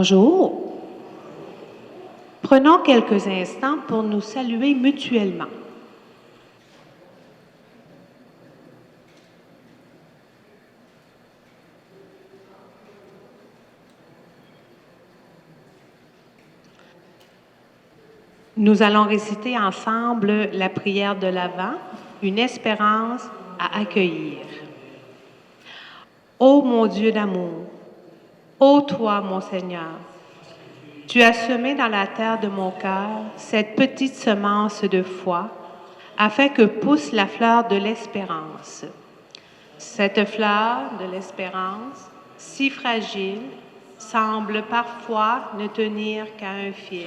Bonjour. Prenons quelques instants pour nous saluer mutuellement. Nous allons réciter ensemble la prière de l'Avent, une espérance à accueillir. Ô mon Dieu d'amour, ô toi, mon Seigneur, tu as semé dans la terre de mon cœur cette petite semence de foi, afin que pousse la fleur de l'espérance. Cette fleur de l'espérance, si fragile, semble parfois ne tenir qu'à un fil,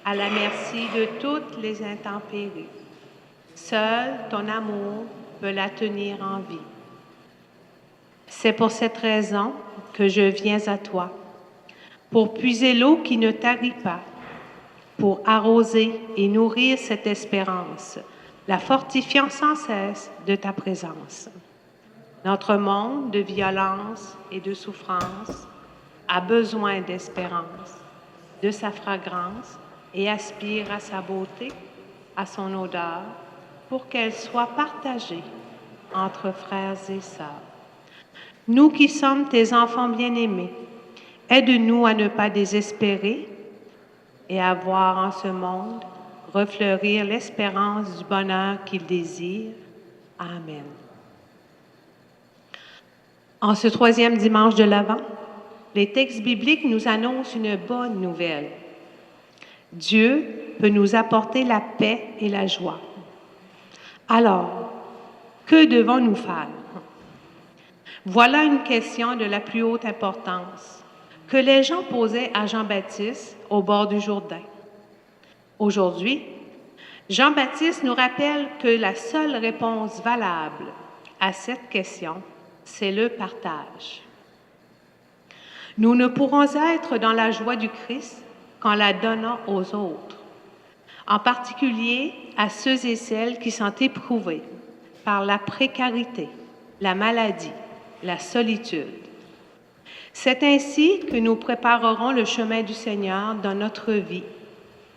à la merci de toutes les intempéries. Seul ton amour peut la tenir en vie. C'est pour cette raison que je viens à toi, pour puiser l'eau qui ne tarit pas, pour arroser et nourrir cette espérance, la fortifiant sans cesse de ta présence. Notre monde de violence et de souffrance a besoin d'espérance, de sa fragrance et aspire à sa beauté, à son odeur, pour qu'elle soit partagée entre frères et sœurs. Nous qui sommes tes enfants bien-aimés, aide-nous à ne pas désespérer et à voir en ce monde refleurir l'espérance du bonheur qu'il désire. Amen. En ce troisième dimanche de l'Avent, les textes bibliques nous annoncent une bonne nouvelle. Dieu peut nous apporter la paix et la joie. Alors, que devons-nous faire? Voilà une question de la plus haute importance que les gens posaient à Jean-Baptiste au bord du Jourdain. Aujourd'hui, Jean-Baptiste nous rappelle que la seule réponse valable à cette question, c'est le partage. Nous ne pourrons être dans la joie du Christ qu'en la donnant aux autres, en particulier à ceux et celles qui sont éprouvés par la précarité, la maladie, la solitude. C'est ainsi que nous préparerons le chemin du Seigneur dans notre vie,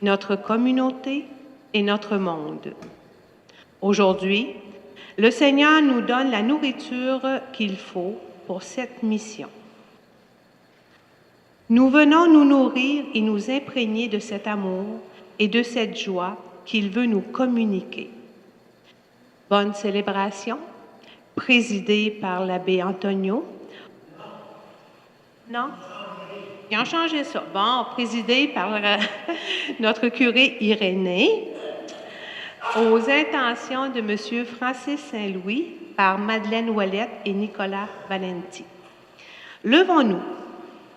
notre communauté et notre monde. Aujourd'hui, le Seigneur nous donne la nourriture qu'il faut pour cette mission. Nous venons nous nourrir et nous imprégner de cet amour et de cette joie qu'il veut nous communiquer. Bonne célébration, présidée par l'abbé Antonio. Non? Ils ont changé ça. Bon, présidée par notre curé Irénée, aux intentions de M. Francis Saint-Louis par Madeleine Ouellette et Nicolas Valenti. Levons-nous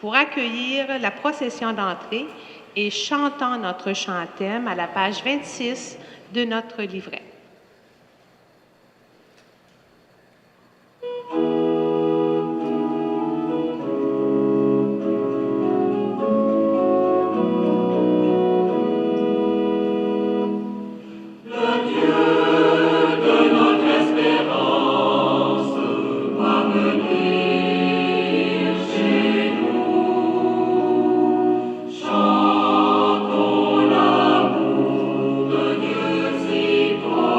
pour accueillir la procession d'entrée et chantons notre chant-thème à la page 26 de notre livret. Chantons l'amour de Dieu si grand.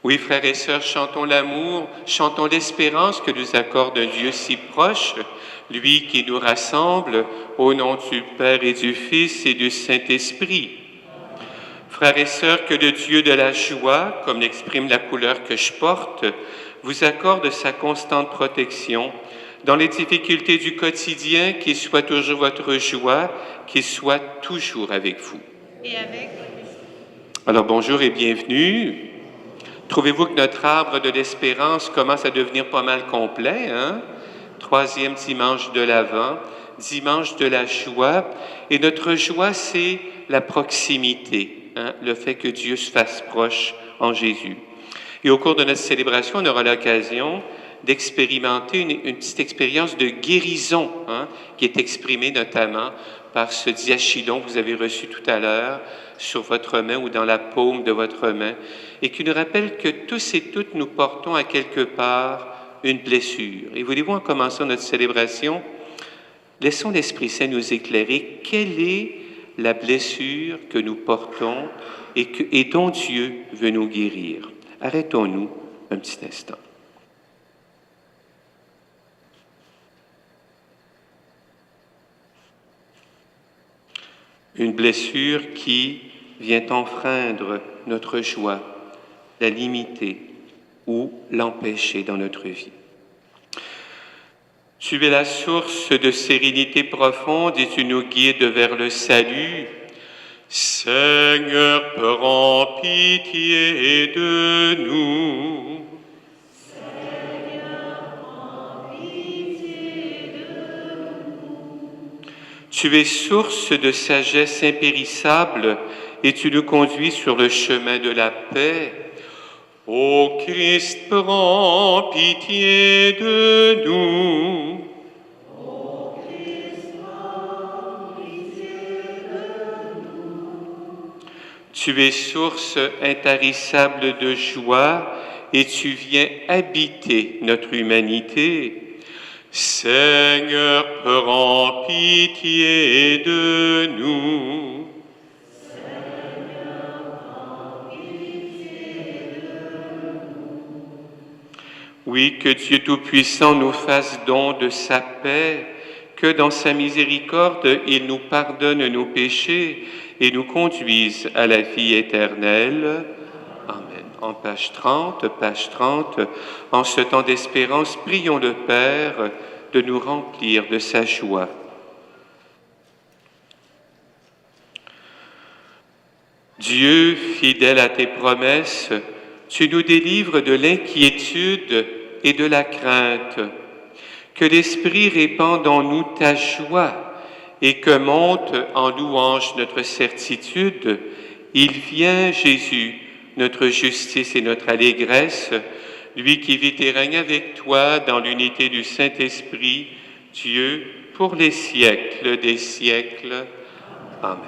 Oui, frères et sœurs, chantons l'amour, chantons l'espérance que nous accorde un Dieu si proche, lui qui nous rassemble au nom du Père et du Fils et du Saint-Esprit. Frères et sœurs, que le Dieu de la joie, comme l'exprime la couleur que je porte, vous accorde sa constante protection dans les difficultés du quotidien, qu'il soit toujours votre joie, qu'il soit toujours avec vous. Et avec. Alors bonjour et bienvenue. Trouvez-vous que notre arbre de l'espérance commence à devenir pas mal complet, hein? 3e dimanche de l'Avent, dimanche de la joie. Et notre joie, c'est la proximité, hein? Le fait que Dieu se fasse proche en Jésus. Et au cours de notre célébration, on aura l'occasion d'expérimenter une petite expérience de guérison, hein? Qui est exprimée notamment par ce diachylon que vous avez reçu tout à l'heure sur votre main ou dans la paume de votre main, et qui nous rappelle que tous et toutes nous portons à quelque part une blessure. Et voulez-vous, en commençant notre célébration, laissons l'Esprit Saint nous éclairer quelle est la blessure que nous portons et dont Dieu veut nous guérir. Arrêtons-nous un petit instant. Une blessure qui vient enfreindre notre joie, la limiter ou l'empêcher dans notre vie. Tu es la source de sérénité profonde et tu nous guides vers le salut. Seigneur, prends pitié de nous. Tu es source de sagesse impérissable et tu nous conduis sur le chemin de la paix. Ô Christ, prends pitié de nous. Ô Christ, prends pitié de nous. Tu es source intarissable de joie et tu viens habiter notre humanité. Seigneur, prends pitié de nous. Seigneur, prends pitié de nous. Oui, que Dieu Tout-Puissant nous fasse don de sa paix, que dans sa miséricorde, il nous pardonne nos péchés et nous conduise à la vie éternelle. Amen. En page 30, en ce temps d'espérance, prions le Père de nous remplir de sa joie. Dieu, fidèle à tes promesses, tu nous délivres de l'inquiétude et de la crainte. Que l'Esprit répande en nous ta joie et que monte en louange notre certitude. Il vient, Jésus, notre justice et notre allégresse, lui qui vit et règne avec toi dans l'unité du Saint-Esprit, Dieu, pour les siècles des siècles. Amen.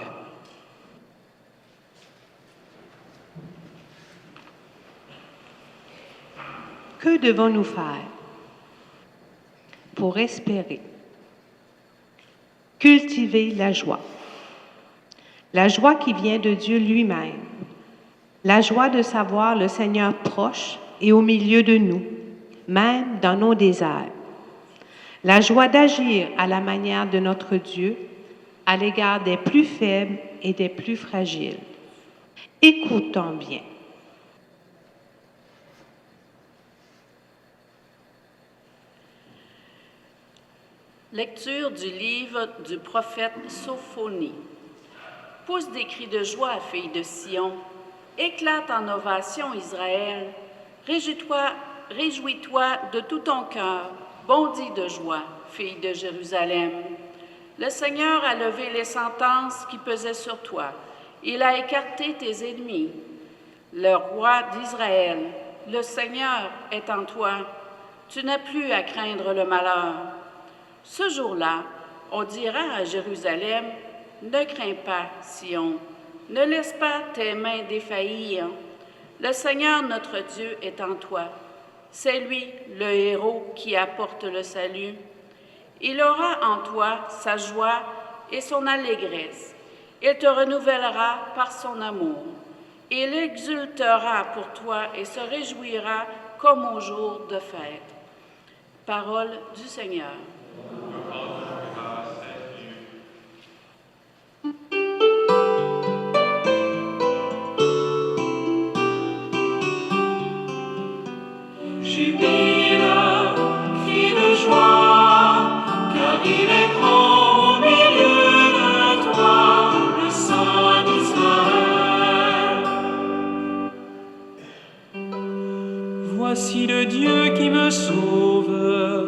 Que devons-nous faire pour espérer? Cultiver la joie. La joie qui vient de Dieu lui-même. La joie de savoir le Seigneur proche et au milieu de nous, même dans nos déserts. La joie d'agir à la manière de notre Dieu à l'égard des plus faibles et des plus fragiles. Écoutons bien. Lecture du livre du prophète Sophonie. Pousse des cris de joie, fille de Sion. Éclate en ovation, Israël. Réjouis-toi de tout ton cœur. Bondis de joie, fille de Jérusalem. Le Seigneur a levé les sentences qui pesaient sur toi. Il a écarté tes ennemis. Le roi d'Israël, le Seigneur est en toi. Tu n'as plus à craindre le malheur. Ce jour-là, on dira à Jérusalem, « Ne crains pas, Sion, ne laisse pas tes mains défaillir. Le Seigneur notre Dieu est en toi. C'est lui, le héros, qui apporte le salut. Il aura en toi sa joie et son allégresse. Il te renouvellera par son amour. Il exultera pour toi et se réjouira comme au jour de fête. Parole du Seigneur. Jubile, crie de joie, car il est grand au milieu de toi, le Saint d'Israël. Voici le Dieu qui me sauve,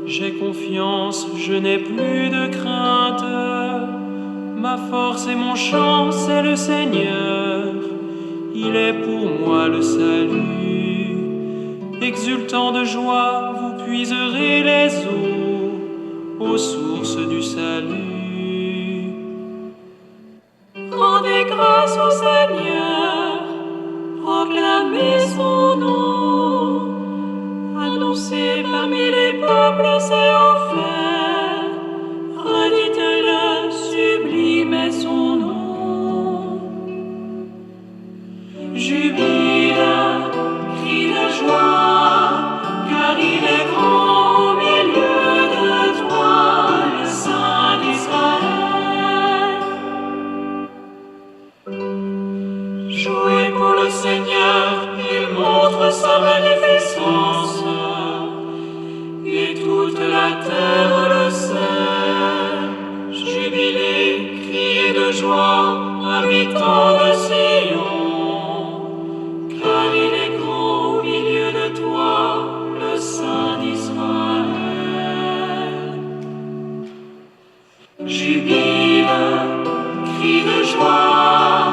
j'ai confiance, je n'ai plus de crainte. Ma force et mon chant, c'est le Seigneur, il est pour moi le salut. Exultant de joie, vous puiserez les eaux aux sources du salut. Rendez grâce au Seigneur, proclamez son nom, annoncez parmi les peuples ses offres, redites-le, sublime est son nom. Jubile, crie de joie, car il est grand au milieu de toi, le Saint d'Israël. Jouez pour le Seigneur, il montre sa magnificence, et toute la terre le sait. Jubilez, criez de joie, habitants de Sion, car il est grand au milieu de toi, le Saint d'Israël. Jubile, crie de joie,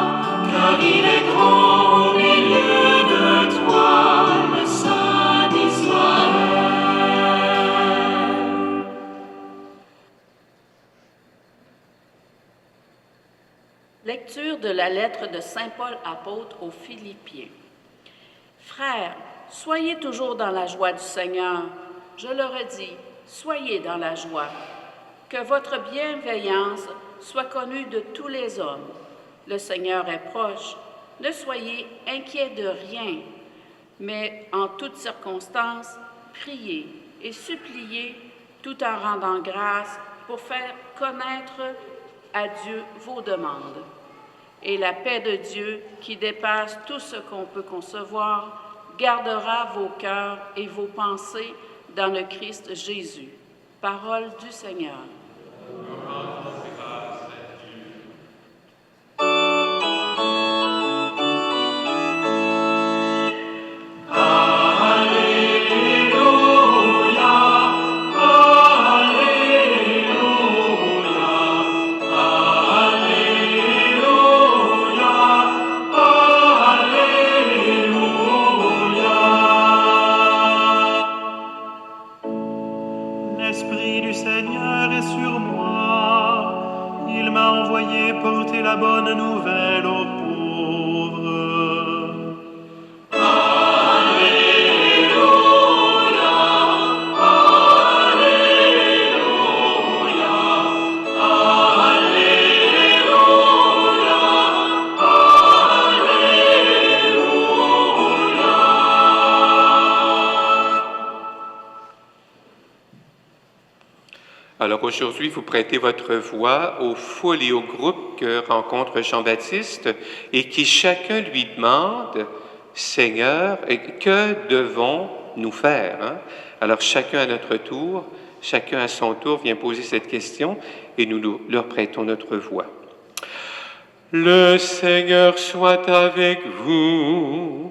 car il est grand au milieu de toi, le Saint d'Israël. Lecture de la lettre de Saint Paul apôtre aux Philippiens. Frères, soyez toujours dans la joie du Seigneur. Je le redis, soyez dans la joie. Que votre bienveillance soit connue de tous les hommes. Le Seigneur est proche. Ne soyez inquiets de rien, mais en toutes circonstances, priez et suppliez tout en rendant grâce pour faire connaître à Dieu vos demandes. Et la paix de Dieu, qui dépasse tout ce qu'on peut concevoir, gardera vos cœurs et vos pensées dans le Christ Jésus. Parole du Seigneur. L'Esprit du Seigneur est sur moi. Il m'a envoyé porter la bonne nouvelle aux pauvres. Alors aujourd'hui, vous prêtez votre voix aux foules et aux groupes que rencontre Jean-Baptiste et qui chacun lui demande, Seigneur, que devons-nous faire? Alors chacun à notre tour, chacun à son tour vient poser cette question et nous leur prêtons notre voix. Le Seigneur soit avec vous.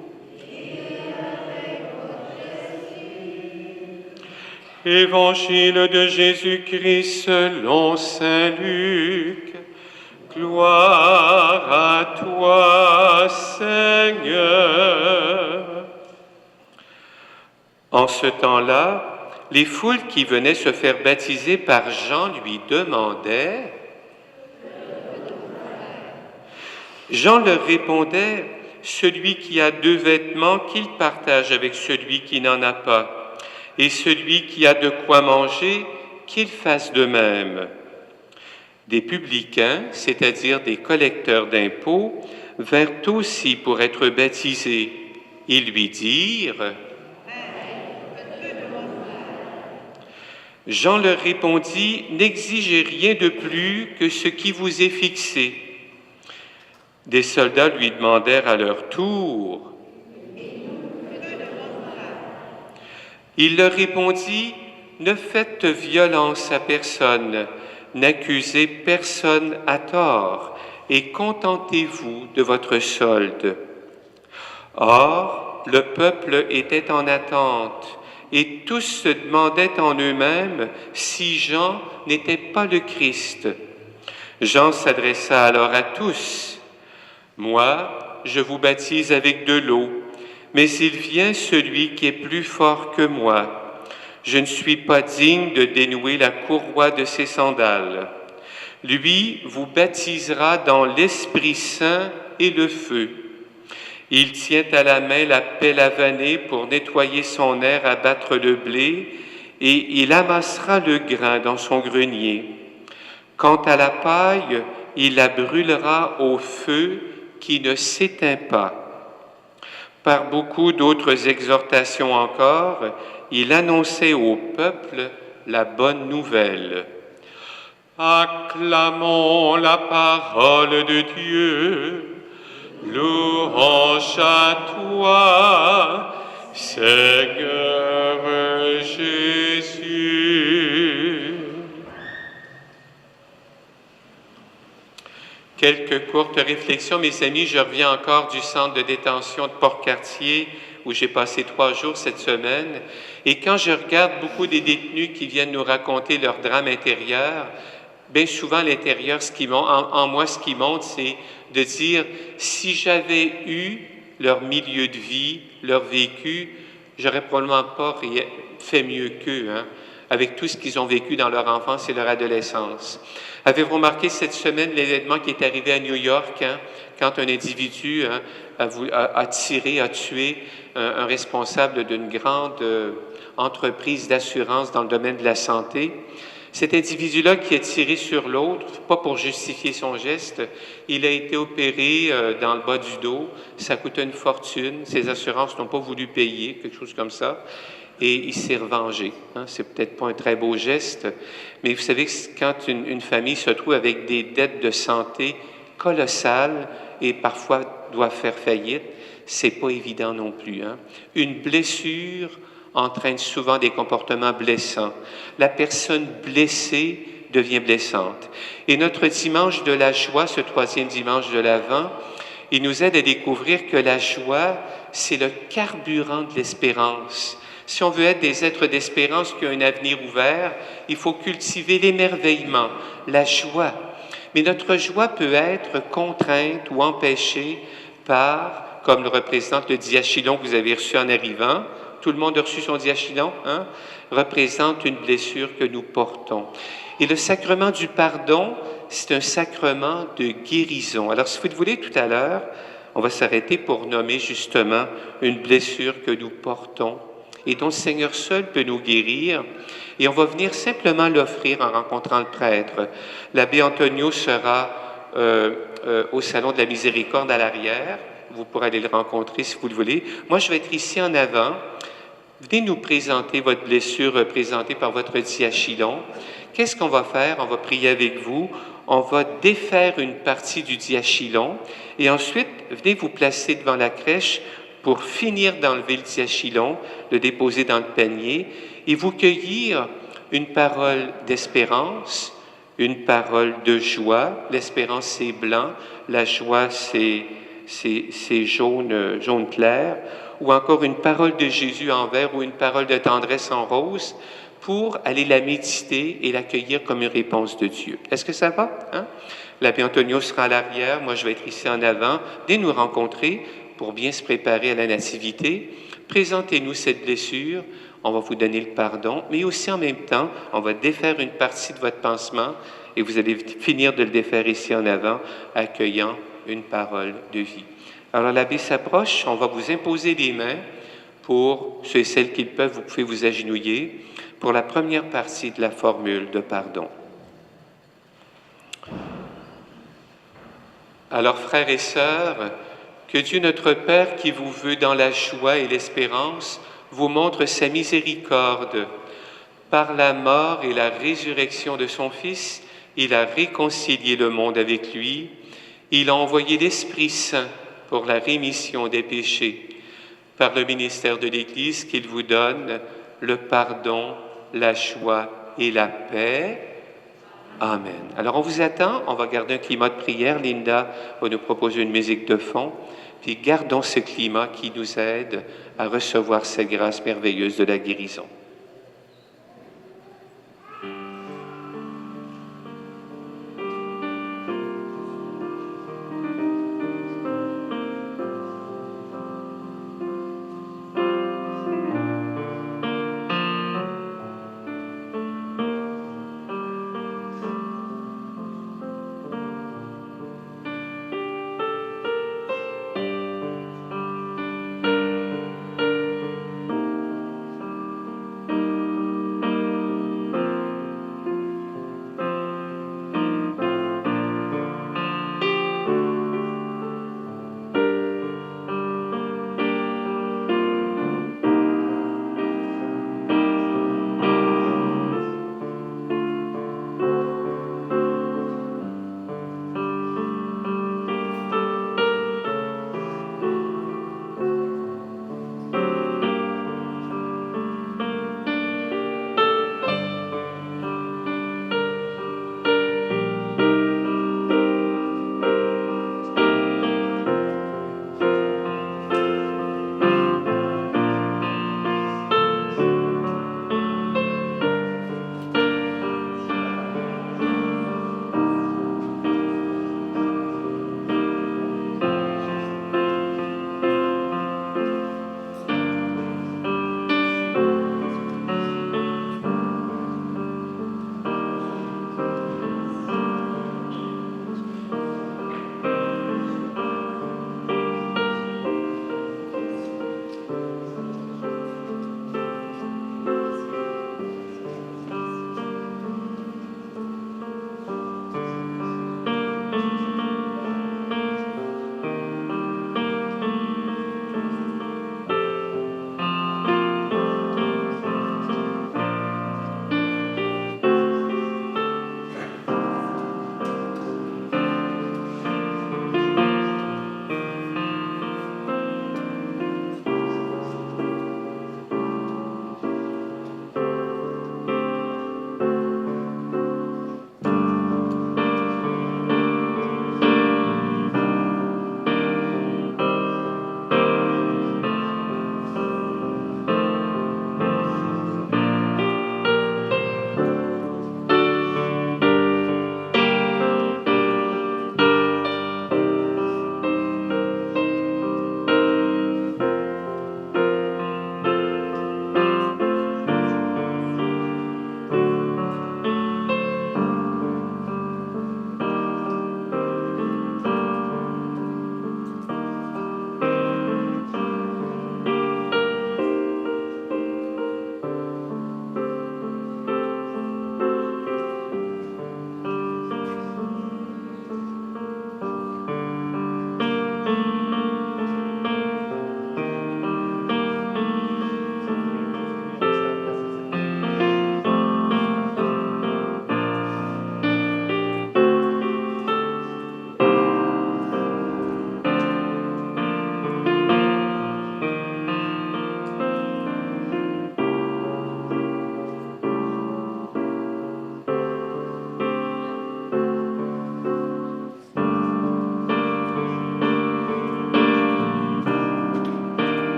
Évangile de Jésus-Christ selon saint Luc. Gloire à toi, Seigneur. En ce temps-là, les foules qui venaient se faire baptiser par Jean lui demandaient. Jean leur répondait, celui qui a 2 vêtements, qu'il partage avec celui qui n'en a pas. Et celui qui a de quoi manger, qu'il fasse de même. Des publicains, c'est-à-dire des collecteurs d'impôts, vinrent aussi pour être baptisés. Ils lui dirent, Jean leur répondit, n'exigez rien de plus que ce qui vous est fixé. Des soldats lui demandèrent à leur tour. Il leur répondit, ne faites violence à personne, n'accusez personne à tort et contentez-vous de votre solde. Or, le peuple était en attente et tous se demandaient en eux-mêmes si Jean n'était pas le Christ. Jean s'adressa alors à tous. Moi, je vous baptise avec de l'eau, mais il vient celui qui est plus fort que moi. Je ne suis pas digne de dénouer la courroie de ses sandales. Lui vous baptisera dans l'Esprit Saint et le feu. Il tient à la main la pelle à vanner pour nettoyer son aire à battre le blé, et il amassera le grain dans son grenier. Quant à la paille, il la brûlera au feu qui ne s'éteint pas. Par beaucoup d'autres exhortations encore, il annonçait au peuple la bonne nouvelle. Acclamons la parole de Dieu. Louange à toi, Seigneur Jésus. Quelques courtes réflexions, mes amis. Je reviens encore du centre de détention de Port-Cartier où j'ai passé 3 jours cette semaine. Et quand je regarde beaucoup des détenus qui viennent nous raconter leur drame intérieur, bien souvent à l'intérieur, en moi, ce qui monte, c'est de dire, si j'avais eu leur milieu de vie, leur vécu, j'aurais probablement pas fait mieux qu'eux, avec tout ce qu'ils ont vécu dans leur enfance et leur adolescence. Avez-vous remarqué cette semaine l'événement qui est arrivé à New York, quand un individu a tiré, a tué un responsable d'une grande entreprise d'assurance dans le domaine de la santé? Cet individu-là qui a tiré sur l'autre, pas pour justifier son geste, il a été opéré dans le bas du dos, ça coûtait une fortune, ses assurances n'ont pas voulu payer, quelque chose comme ça, et il s'est revengé. C'est peut-être pas un très beau geste, mais vous savez que quand une famille se trouve avec des dettes de santé colossales et parfois doit faire faillite, c'est pas évident non plus. Une blessure entraîne souvent des comportements blessants. La personne blessée devient blessante. Et notre dimanche de la joie, ce 3e dimanche de l'Avent, il nous aide à découvrir que la joie, c'est le carburant de l'espérance. Si on veut être des êtres d'espérance qui ont un avenir ouvert, il faut cultiver l'émerveillement, la joie. Mais notre joie peut être contrainte ou empêchée par, comme le représente le diachylon que vous avez reçu en arrivant, tout le monde a reçu son diachylon, représente une blessure que nous portons. Et le sacrement du pardon, c'est un sacrement de guérison. Alors, si vous le voulez, tout à l'heure, on va s'arrêter pour nommer justement une blessure que nous portons et dont le Seigneur seul peut nous guérir. Et on va venir simplement l'offrir en rencontrant le prêtre. L'abbé Antonio sera au Salon de la Miséricorde à l'arrière. Vous pourrez aller le rencontrer si vous le voulez. Moi, je vais être ici en avant. Venez nous présenter votre blessure représentée par votre diachylon. Qu'est-ce qu'on va faire? On va prier avec vous. On va défaire une partie du diachylon et ensuite, venez vous placer devant la crèche pour finir d'enlever le diachylon, le déposer dans le panier et vous cueillir une parole d'espérance, une parole de joie. L'espérance, c'est blanc. La joie, c'est jaune clair. Ou encore une parole de Jésus en vert ou une parole de tendresse en rose pour aller la méditer et l'accueillir comme une réponse de Dieu. Est-ce que ça va? L'abbé Antonio sera à l'arrière, moi je vais être ici en avant. Venez nous rencontrer pour bien se préparer à la nativité. Présentez-nous cette blessure, on va vous donner le pardon, mais aussi en même temps, on va défaire une partie de votre pansement et vous allez finir de le défaire ici en avant, accueillant une parole de vie. Alors l'abbé s'approche, on va vous imposer les mains pour ceux et celles qui le peuvent, vous pouvez vous agenouiller pour la première partie de la formule de pardon. Alors, frères et sœurs, que Dieu notre Père, qui vous veut dans la joie et l'espérance, vous montre sa miséricorde. Par la mort et la résurrection de son Fils, il a réconcilié le monde avec lui. Il a envoyé l'Esprit Saint pour la rémission des péchés. Par le ministère de l'Église qu'il vous donne, le pardon, la joie et la paix. Amen. Alors, on vous attend. On va garder un climat de prière. Linda va nous proposer une musique de fond. Puis, gardons ce climat qui nous aide à recevoir cette grâce merveilleuse de la guérison.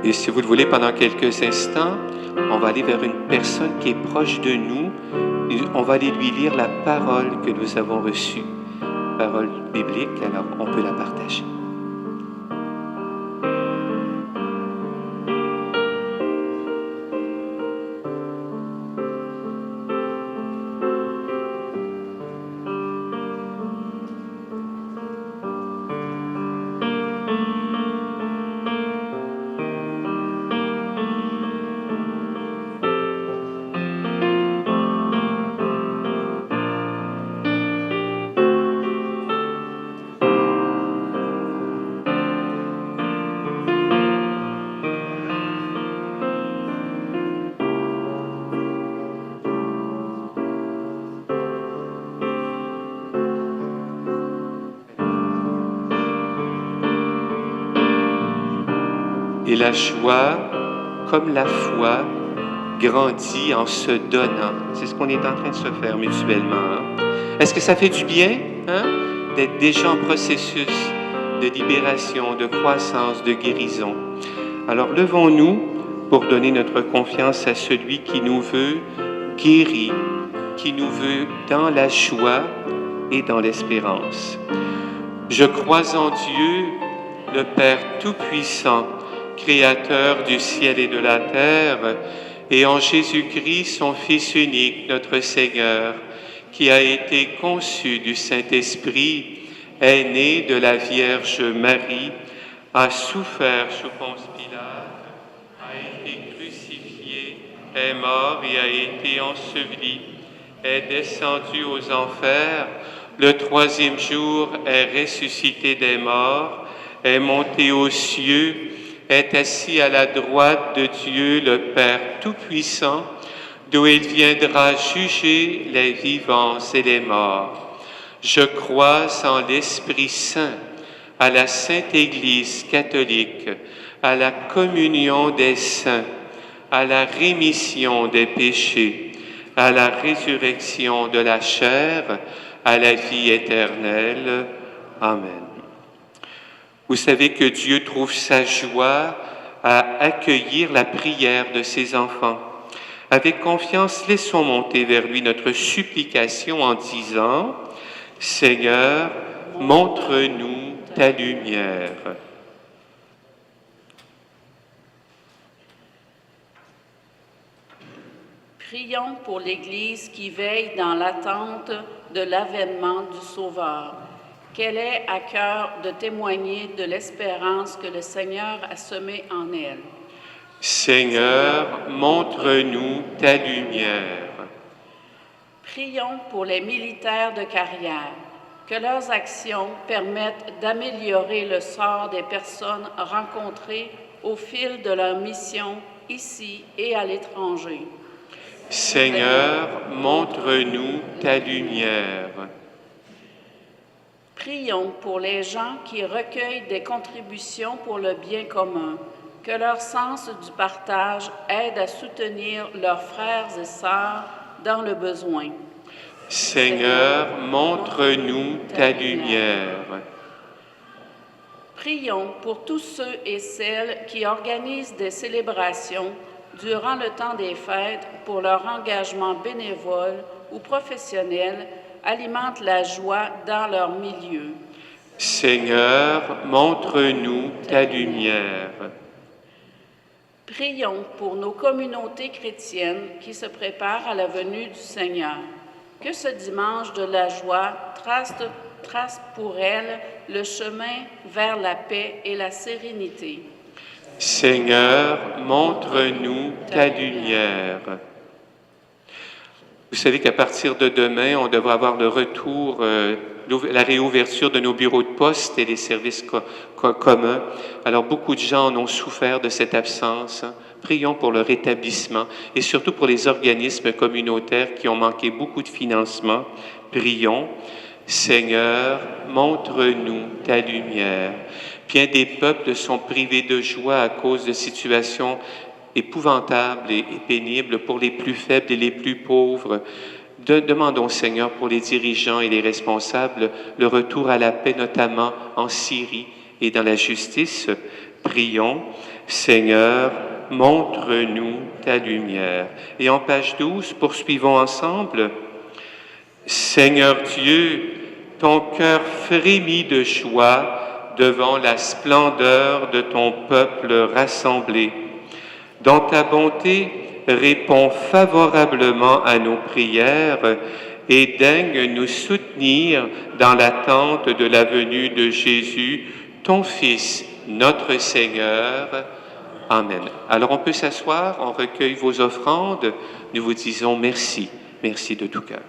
Et si vous le voulez, pendant quelques instants, on va aller vers une personne qui est proche de nous. Et on va aller lui lire la parole que nous avons reçue, parole biblique, alors on peut la partager. Et la joie, comme la foi, grandit en se donnant. C'est ce qu'on est en train de se faire mutuellement. Hein? Est-ce que ça fait du bien d'être déjà en processus de libération, de croissance, de guérison? Alors levons-nous pour donner notre confiance à celui qui nous veut guéris, qui nous veut dans la joie et dans l'espérance. Je crois en Dieu, le Père Tout-Puissant, Créateur du ciel et de la terre, et en Jésus-Christ, son Fils unique, notre Seigneur, qui a été conçu du Saint-Esprit, est né de la Vierge Marie, a souffert sous Ponce Pilate, a été crucifié, est mort et a été enseveli, est descendu aux enfers, le troisième jour est ressuscité des morts, est monté aux cieux, est assis à la droite de Dieu, le Père Tout-Puissant, d'où il viendra juger les vivants et les morts. Je crois en l'Esprit Saint, à la Sainte Église catholique, à la communion des saints, à la rémission des péchés, à la résurrection de la chair, à la vie éternelle. Amen. Vous savez que Dieu trouve sa joie à accueillir la prière de ses enfants. Avec confiance, laissons monter vers lui notre supplication en disant « Seigneur, montre-nous ta lumière. » Prions pour l'Église qui veille dans l'attente de l'avènement du Sauveur, qu'elle ait à cœur de témoigner de l'espérance que le Seigneur a semée en elle. Seigneur, montre-nous ta lumière. Prions pour les militaires de carrière, que leurs actions permettent d'améliorer le sort des personnes rencontrées au fil de leur mission ici et à l'étranger. Seigneur, montre-nous ta lumière. Prions pour les gens qui recueillent des contributions pour le bien commun, que leur sens du partage aide à soutenir leurs frères et sœurs dans le besoin. Seigneur, montre-nous ta lumière. Prions pour tous ceux et celles qui organisent des célébrations durant le temps des fêtes pour leur engagement bénévole ou professionnel alimente la joie dans leur milieu. Seigneur, montre-nous ta lumière. Prions pour nos communautés chrétiennes qui se préparent à la venue du Seigneur. Que ce dimanche de la joie trace pour elles le chemin vers la paix et la sérénité. Seigneur, montre-nous ta lumière. Vous savez qu'à partir de demain, on devra avoir le retour, la réouverture de nos bureaux de poste et des services communs. Alors, beaucoup de gens en ont souffert de cette absence. Prions pour le rétablissement et surtout pour les organismes communautaires qui ont manqué beaucoup de financement. Prions. Seigneur, montre-nous ta lumière. Bien des peuples sont privés de joie à cause de situations épouvantables et pénibles pour les plus faibles et les plus pauvres. Demandons, Seigneur, pour les dirigeants et les responsables, le retour à la paix, notamment en Syrie et dans la justice. Prions, Seigneur, montre-nous ta lumière. Et en page 12, poursuivons ensemble. Seigneur Dieu, ton cœur frémit de joie devant la splendeur de ton peuple rassemblé. Dans ta bonté, réponds favorablement à nos prières et daigne nous soutenir dans l'attente de la venue de Jésus, ton Fils, notre Seigneur. Amen. Alors on peut s'asseoir, on recueille vos offrandes, nous vous disons merci, merci de tout cœur.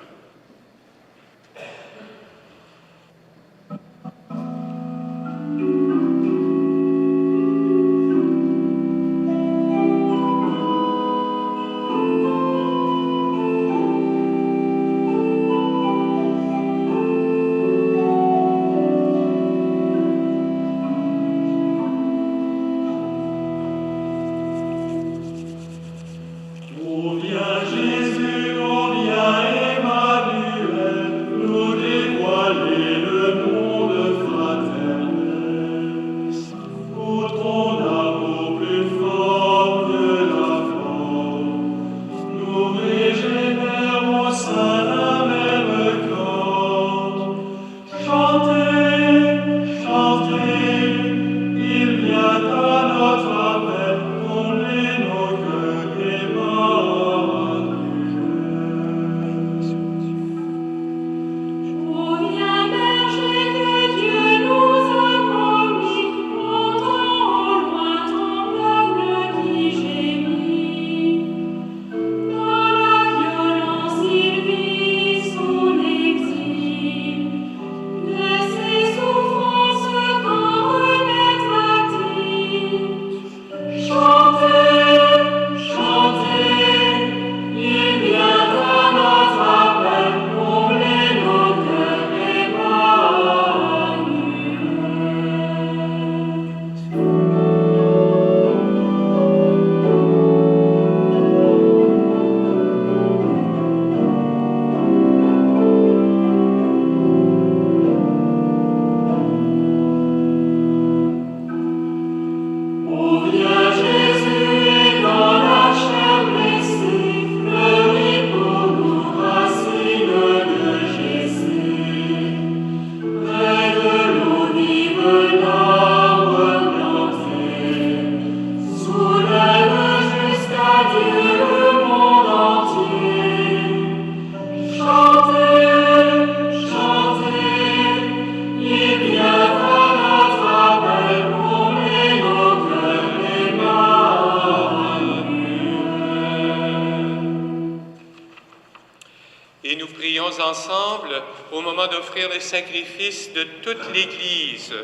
Ensemble, au moment d'offrir le sacrifice de toute l'Église.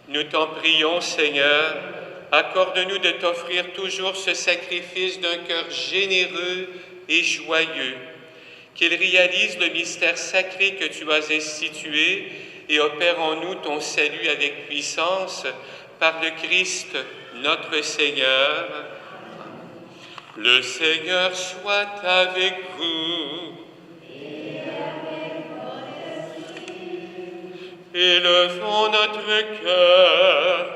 Nous t'en prions, Seigneur, accorde-nous de t'offrir toujours ce sacrifice d'un cœur généreux et joyeux, qu'il réalise le mystère sacré que tu as institué et opère en nous ton salut avec puissance par le Christ, notre Seigneur. Le Seigneur soit avec vous. Élevons notre cœur.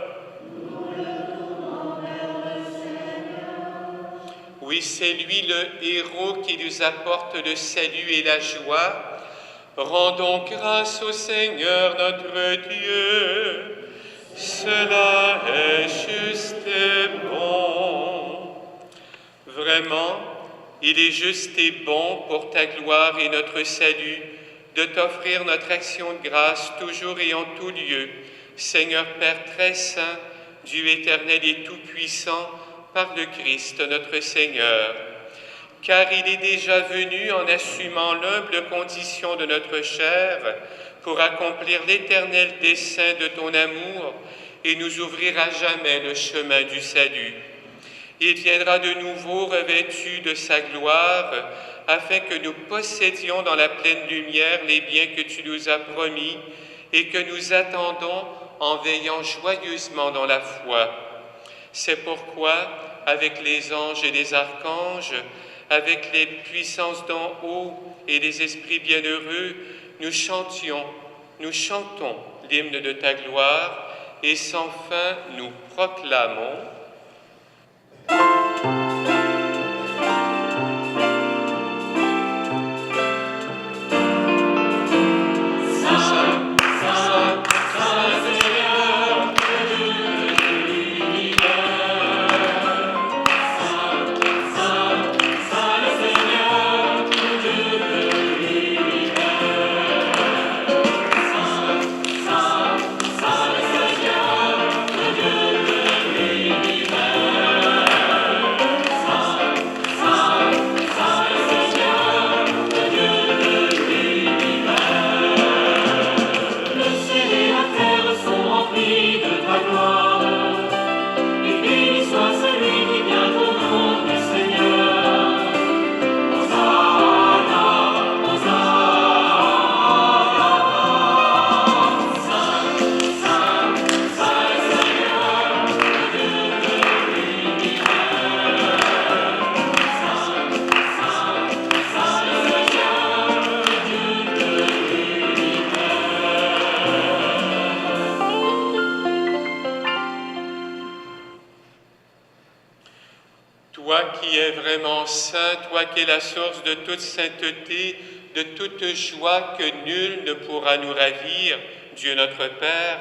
Oui, c'est lui le héros qui nous apporte le salut et la joie. Rendons grâce au Seigneur notre Dieu. Cela est juste et bon. Vraiment, il est juste et bon pour ta gloire et notre salut de t'offrir notre action de grâce toujours et en tout lieu. Seigneur Père très saint, Dieu éternel et tout-puissant, par le Christ notre Seigneur. Car il est déjà venu en assumant l'humble condition de notre chair pour accomplir l'éternel dessein de ton amour et nous ouvrir à jamais le chemin du salut. Il viendra de nouveau revêtu de sa gloire, afin que nous possédions dans la pleine lumière les biens que tu nous as promis et que nous attendons en veillant joyeusement dans la foi. C'est pourquoi, avec les anges et les archanges, avec les puissances d'en haut et les esprits bienheureux, nous chantons l'hymne de ta gloire, et sans fin nous proclamons. Toi qui es vraiment saint, toi qui es la source de toute sainteté, de toute joie que nul ne pourra nous ravir, Dieu notre Père,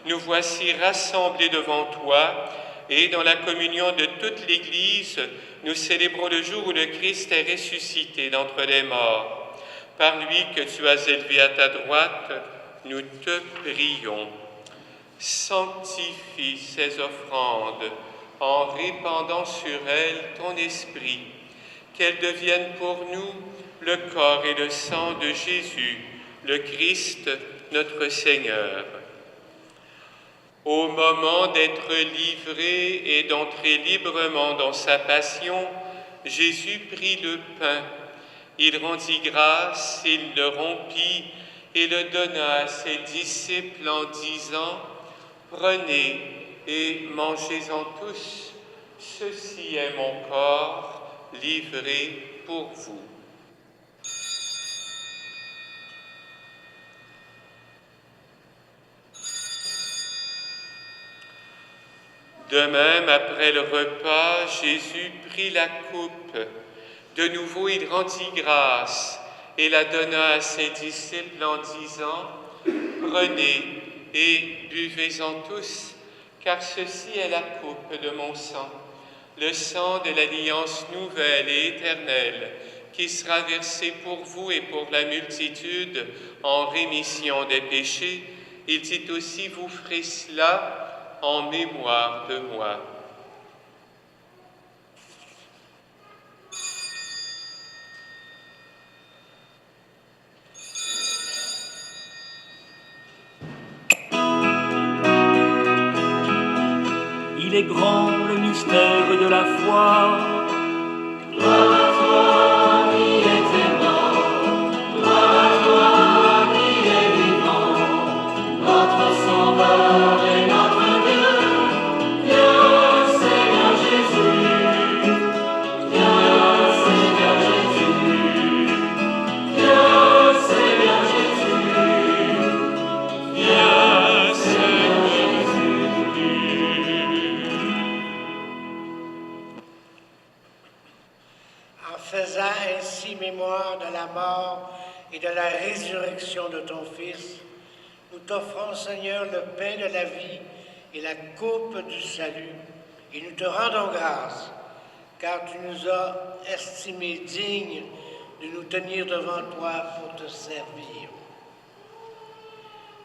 nous voici rassemblés devant toi et dans la communion de toute l'Église, nous célébrons le jour où le Christ est ressuscité d'entre les morts. Par lui que tu as élevé à ta droite, nous te prions. Sanctifie ces offrandes en répandant sur elles ton esprit, qu'elles deviennent pour nous le corps et le sang de Jésus, le Christ, notre Seigneur. Au moment d'être livré et d'entrer librement dans sa passion, Jésus prit le pain. Il rendit grâce, il le rompit et le donna à ses disciples en disant « Prenez et mangez-en tous, ceci est mon corps livré pour vous. » De même, après le repas, Jésus prit la coupe. De nouveau, il rendit grâce et la donna à ses disciples en disant « Prenez et buvez-en tous, car ceci est la coupe de mon sang, le sang de l'alliance nouvelle et éternelle, qui sera versé pour vous et pour la multitude en rémission des péchés. Il dit aussi, vous ferez cela en mémoire de moi. » Il est grand le mystère de la foi. Gloire à toi qui étais mort, gloire à toi qui es vivant, notre Sauveur et notre Dieu. Viens Seigneur Jésus, viens Seigneur Jésus, viens Seigneur Jésus, viens Seigneur Jésus. En faisant ainsi mémoire de la mort et de la résurrection de ton Fils, nous t'offrons, Seigneur, le pain de la vie et la coupe du salut, et nous te rendons grâce, car tu nous as estimés dignes de nous tenir devant toi pour te servir.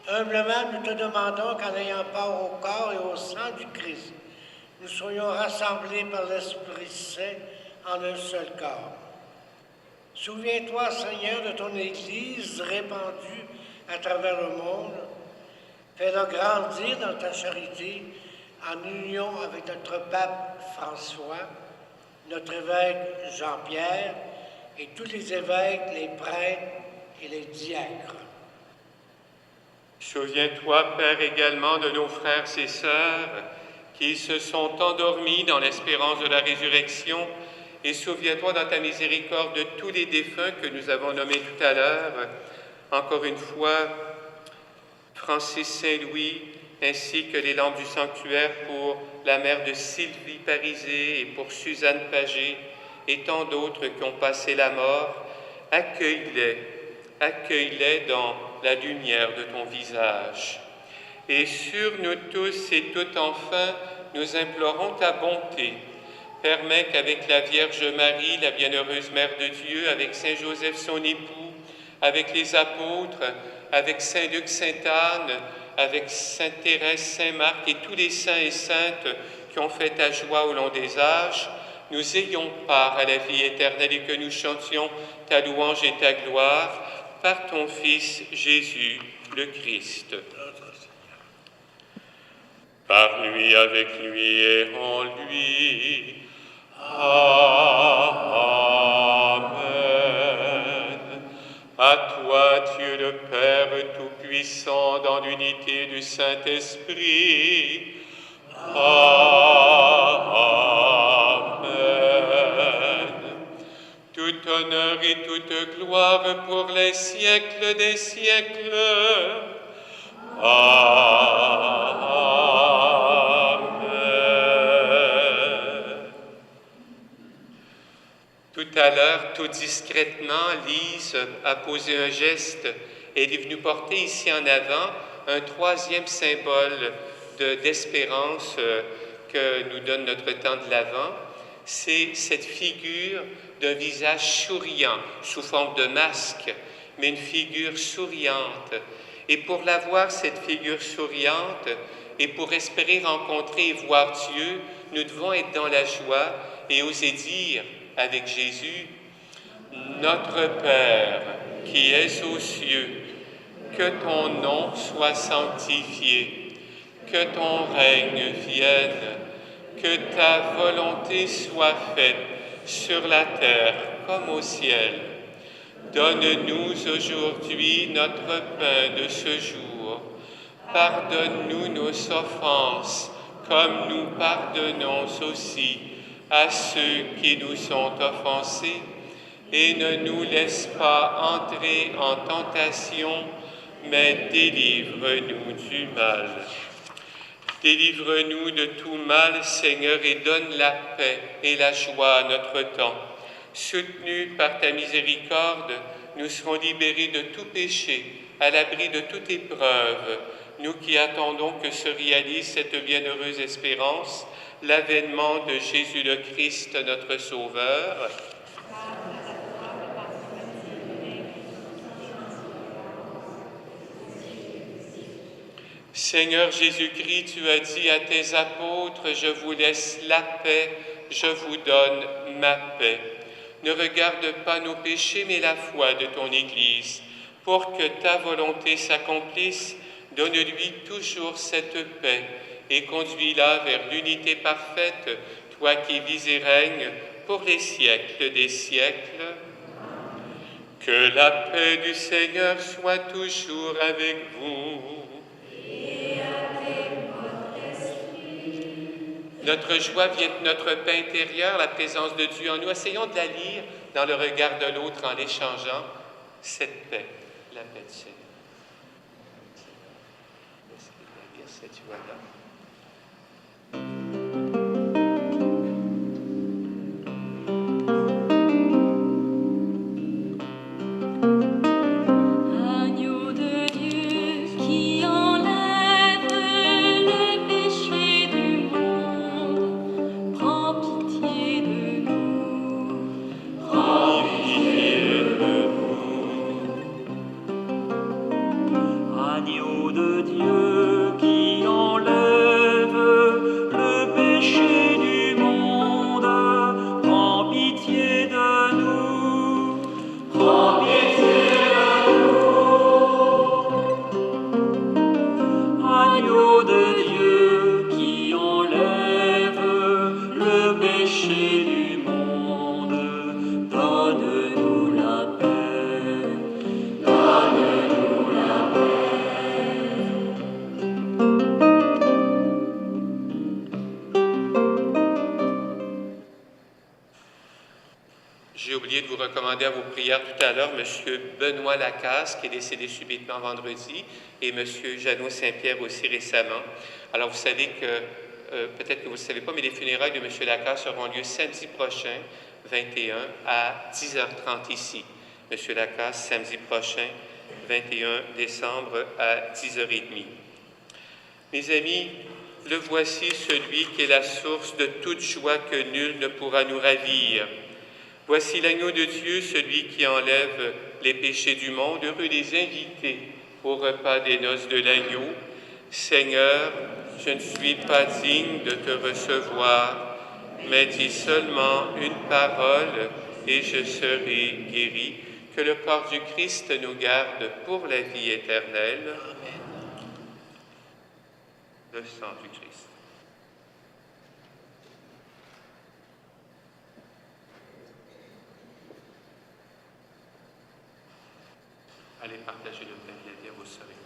Humblement, nous te demandons qu'en ayant part au corps et au sang du Christ, nous soyons rassemblés par l'Esprit Saint en un seul corps. Souviens-toi, Seigneur, de ton Église répandue à travers le monde. Fais-la grandir dans ta charité en union avec notre pape François, notre évêque Jean-Pierre et tous les évêques, les prêtres et les diacres. Souviens-toi, Père, également de nos frères et sœurs qui se sont endormis dans l'espérance de la résurrection, et souviens-toi dans ta miséricorde de tous les défunts que nous avons nommés tout à l'heure. Encore une fois, Francis Saint-Louis, ainsi que les lampes du sanctuaire pour la mère de Sylvie Parisé et pour Suzanne Pagé et tant d'autres qui ont passé la mort, accueille-les dans la lumière de ton visage. Et sur nous tous et toutes enfin, nous implorons ta bonté. Permets qu'avec la Vierge Marie, la bienheureuse Mère de Dieu, avec Saint Joseph son époux, avec les apôtres, avec Saint Luc, Sainte Anne, avec Sainte Thérèse, Saint Marc et tous les saints et saintes qui ont fait ta joie au long des âges, nous ayons part à la vie éternelle et que nous chantions ta louange et ta gloire par ton Fils Jésus le Christ. Par lui, avec lui et en lui. Amen. À toi, Dieu le Père Tout-Puissant, dans l'unité du Saint-Esprit. Amen. Tout honneur et toute gloire pour les siècles des siècles. Amen. Tout à l'heure, tout discrètement, Lise a posé un geste. Elle est venue porter ici en avant un troisième symbole d'espérance que nous donne notre temps de l'Avent. C'est cette figure d'un visage souriant, sous forme de masque, mais une figure souriante. Et pour la voir, cette figure souriante, et pour espérer rencontrer et voir Dieu, nous devons être dans la joie et oser dire avec Jésus, « Notre Père qui es aux cieux, que ton nom soit sanctifié, que ton règne vienne, que ta volonté soit faite sur la terre comme au ciel. Donne-nous aujourd'hui notre pain de ce jour. Pardonne-nous nos offenses, comme nous pardonnons aussi à ceux qui nous sont offensés. Et ne nous laisse pas entrer en tentation, mais délivre-nous du mal. Délivre-nous de tout mal, Seigneur, et donne la paix et la joie à notre temps. Soutenus par ta miséricorde, nous serons libérés de tout péché, à l'abri de toute épreuve, nous qui attendons que se réalise cette bienheureuse espérance, l'avènement de Jésus le Christ, notre Sauveur. Seigneur Jésus-Christ, tu as dit à tes apôtres, « Je vous laisse la paix, je vous donne ma paix. » Ne regarde pas nos péchés, mais la foi de ton Église. Pour que ta volonté s'accomplisse, donne-lui toujours cette paix et conduis-la vers l'unité parfaite, toi qui vis et règnes pour les siècles des siècles. Que la paix du Seigneur soit toujours avec vous. Notre joie vient de notre paix intérieure, la présence de Dieu en nous. Essayons de la lire dans le regard de l'autre en l'échangeant. Cette paix, la paix du Seigneur. Essayez de lire cette joie-là. Agneau de Dieu qui enlève oublié de vous recommander à vos prières tout à l'heure M. Benoît Lacasse, qui est décédé subitement vendredi, et M. Jeannot Saint-Pierre aussi récemment. Alors, vous savez que, peut-être que vous ne le savez pas, mais les funérailles de M. Lacasse auront lieu samedi prochain, 21, à 10h30 ici. M. Lacasse, samedi prochain, 21 décembre, à 10h30. Mes amis, le voici celui qui est la source de toute joie que nul ne pourra nous ravir. Voici l'agneau de Dieu, celui qui enlève les péchés du monde. Heureux les invités au repas des noces de l'agneau. Seigneur, je ne suis pas digne de te recevoir, mais dis seulement une parole et je serai guéri. Que le corps du Christ nous garde pour la vie éternelle. Le sang du Christ. Allez partager le pain et la bière au soleil.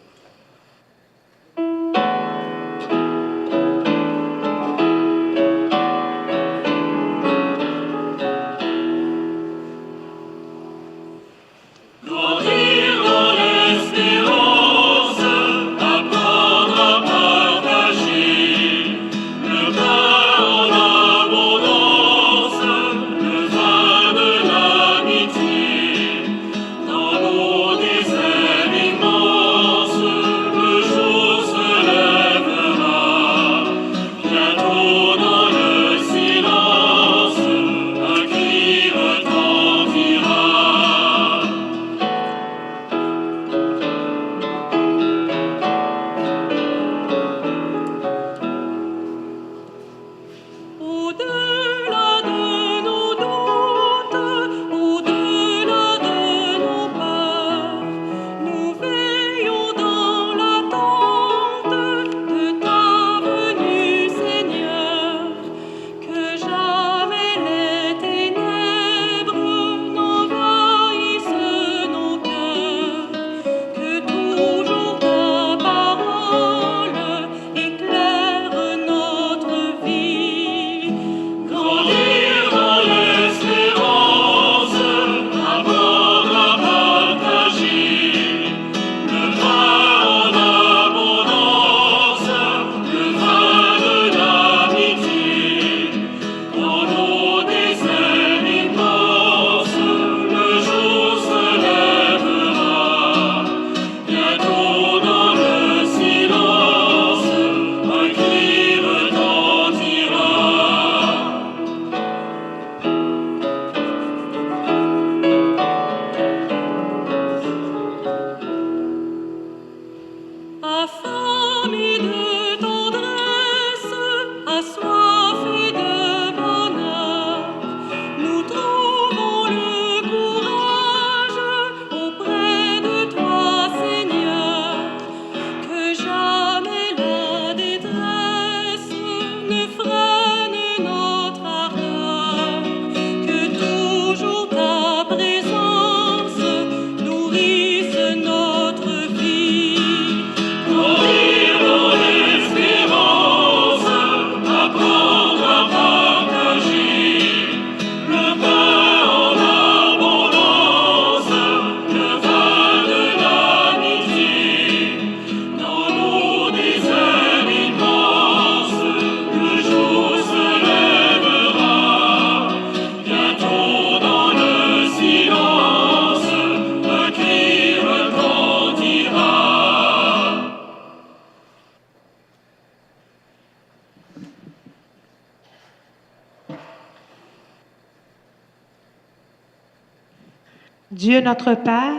Dieu notre Père,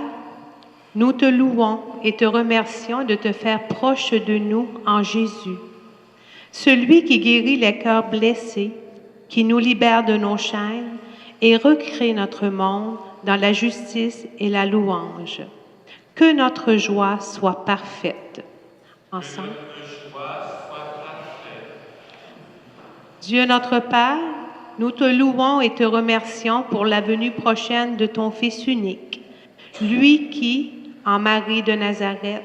nous te louons et te remercions de te faire proche de nous en Jésus, celui qui guérit les cœurs blessés, qui nous libère de nos chaînes et recrée notre monde dans la justice et la louange. Que notre joie soit parfaite. Ensemble. Dieu notre Père, nous te louons et te remercions pour la venue prochaine de ton Fils unique, lui qui, en Marie de Nazareth,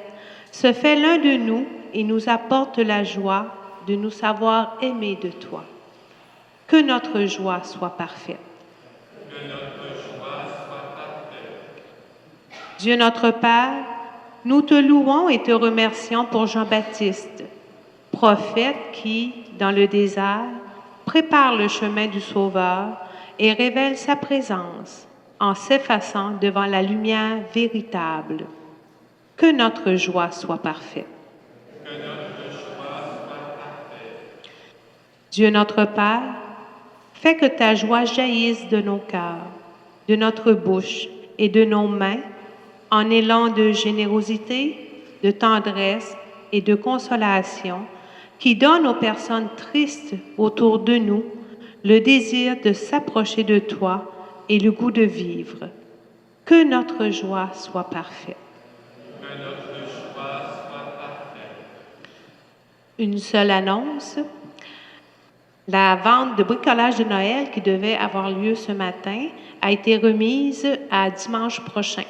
se fait l'un de nous et nous apporte la joie de nous savoir aimés de toi. Que notre joie soit parfaite. Que notre joie Dieu notre Père, nous te louons et te remercions pour Jean-Baptiste, prophète qui, dans le désert, prépare le chemin du Sauveur et révèle sa présence en s'effaçant devant la lumière véritable. Que notre joie soit parfaite. Dieu notre Père, fais que ta joie jaillisse de nos cœurs, de notre bouche et de nos mains, en élan de générosité, de tendresse et de consolation, qui donne aux personnes tristes autour de nous le désir de s'approcher de toi et le goût de vivre. Que notre joie soit parfaite. Que notre joie soit parfaite. Une seule annonce. La vente de bricolage de Noël qui devait avoir lieu ce matin a été remise à dimanche prochain.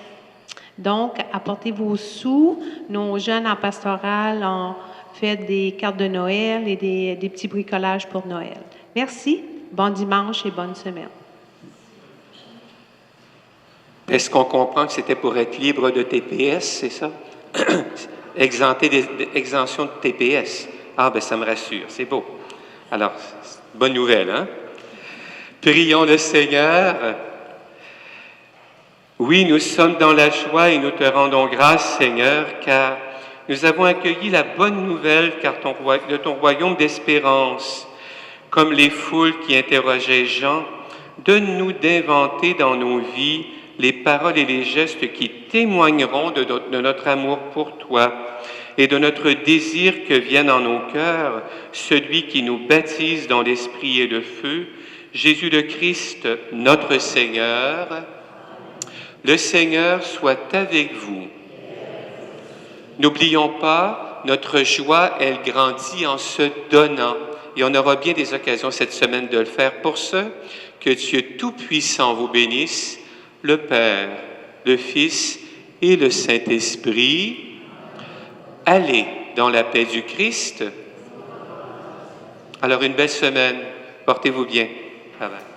Donc, apportez vos sous. Nos jeunes en pastoral ont fait des cartes de Noël et des petits bricolages pour Noël. Merci, bon dimanche et bonne semaine. Est-ce qu'on comprend que c'était pour être libre de TPS, c'est ça? Exemption de TPS. Ah, ben ça me rassure, c'est beau. Alors, bonne nouvelle, hein? Prions le Seigneur. Oui, nous sommes dans la joie et nous te rendons grâce, Seigneur, car nous avons accueilli la bonne nouvelle de ton royaume d'espérance. Comme les foules qui interrogeaient Jean, donne-nous d'inventer dans nos vies les paroles et les gestes qui témoigneront de notre amour pour toi et de notre désir que vienne en nos cœurs celui qui nous baptise dans l'esprit et le feu, Jésus le Christ, notre Seigneur. Le Seigneur soit avec vous. N'oublions pas, notre joie, elle grandit en se donnant. Et on aura bien des occasions cette semaine de le faire. Pour ce, que Dieu Tout-Puissant vous bénisse, le Père, le Fils et le Saint-Esprit. Allez dans la paix du Christ. Alors, une belle semaine. Portez-vous bien. Bye bye.